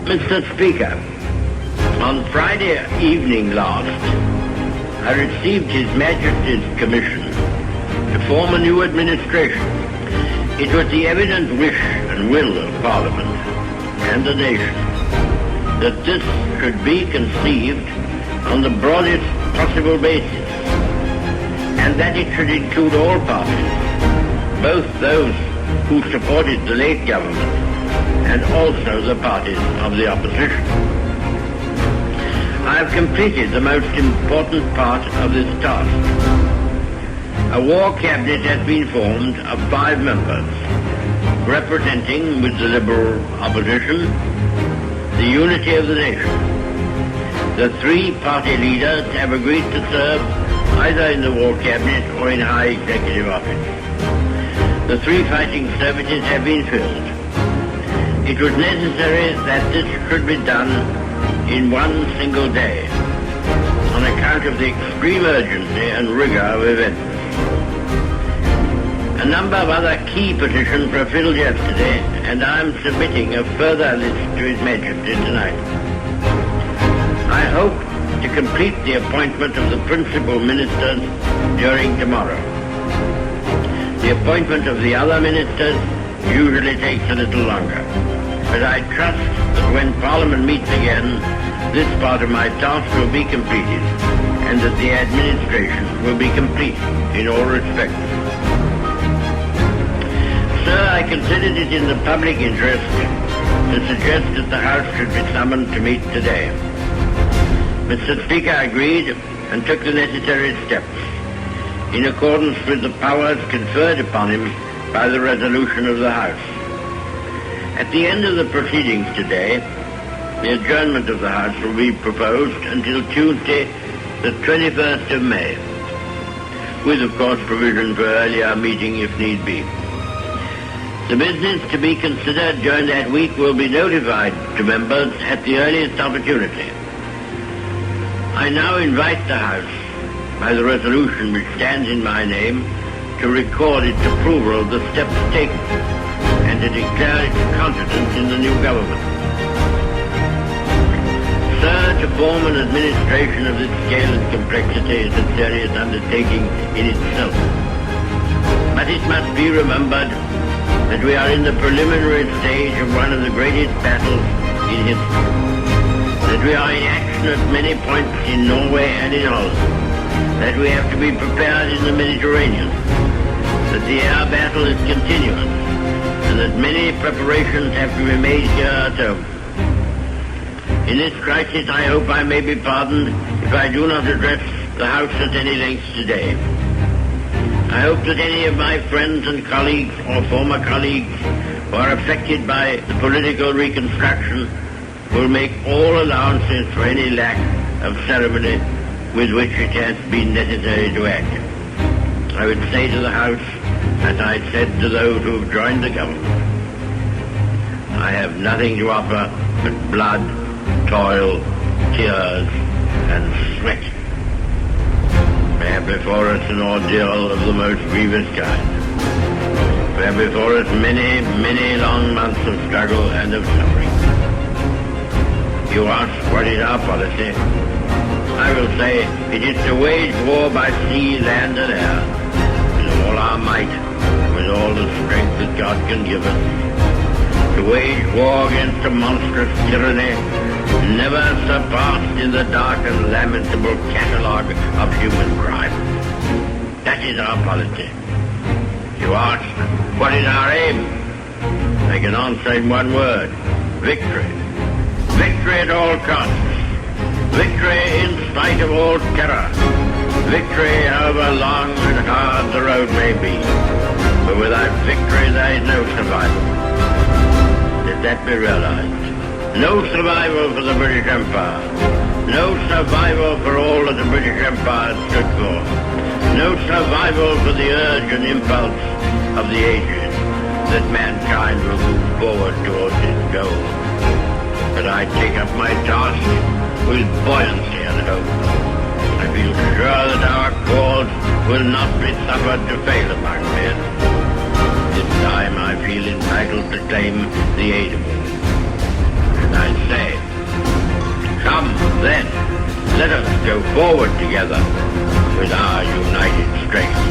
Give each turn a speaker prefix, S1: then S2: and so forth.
S1: Mr. Speaker, on Friday evening last, I received His Majesty's commission to form a new administration. It was the evident wish and will of Parliament and the nation that this should be conceived on the broadest possible basis, and that it should include all parties, both those who supported the late government and also the parties of the opposition. I have completed the most important part of this task. A war cabinet has been formed of 5 members, representing, with the Liberal opposition, the unity of the nation. The 3 party leaders have agreed to serve either in the war cabinet or in high executive office. The 3 fighting services have been filled. It was necessary that this should be done in one single day, on account of the extreme urgency and rigor of events. A number of other key positions were filled yesterday, and I am submitting a further list to His Majesty tonight. I hope to complete the appointment of the principal ministers during tomorrow. The appointment of the other ministers usually takes a little longer, but I trust that when Parliament meets again, this part of my task will be completed, and that the administration will be complete in all respects. Sir, I considered it in the public interest to suggest that the House should be summoned to meet today. Mr. Speaker agreed and took the necessary steps in accordance with the powers conferred upon him by the resolution of the House. At the end of the proceedings today, the adjournment of the House will be proposed until Tuesday, the 21st of May, with, of course, provision for earlier meeting if need be. The business to be considered during that week will be notified to members at the earliest opportunity. I now invite the House, by the resolution which stands in my name, to record its approval of the steps taken and to declare its confidence in the new government. Sir, to form an administration of this scale and complexity is a serious undertaking in itself. But it must be remembered that we are in the preliminary stage of one of the greatest battles in history, that we are in action at many points in Norway and in Holland, that we have to be prepared in the Mediterranean, that the air battle is continuous, and that many preparations have to be made here at home. In this crisis, I hope I may be pardoned if I do not address the House at any length today. I hope that any of my friends and colleagues or former colleagues who are affected by the political reconstruction will make all allowances for any lack of ceremony with which it has been necessary to act. I would say to the House, as I said to those who have joined the government, I have nothing to offer but blood, toil, tears, and sweat. We have before us an ordeal of the most grievous kind. We have before us many, many long months of struggle and of suffering. You ask what is our policy? I will say it is to wage war by sea, land, and air, with all our might, with all the strength that God can give us. To wage war against a monstrous tyranny never surpassed in the dark and lamentable catalogue of human crime. That is our policy. You ask, what is our aim? I can answer in one word: victory. Victory at all costs. Victory in spite of all terror. Victory however long and hard the road may be. But without victory there is no survival. Let that be realized. No survival for the British Empire. No survival for all that the British Empire stood for. No survival for the urge and impulse of the ages that mankind will move forward towards its goal. But I take up my task with buoyancy and hope. I feel sure that our cause will not be suffered to fail among men. This time I feel entitled to claim the aid of all. I say. Come, then, let us go forward together with our united strength.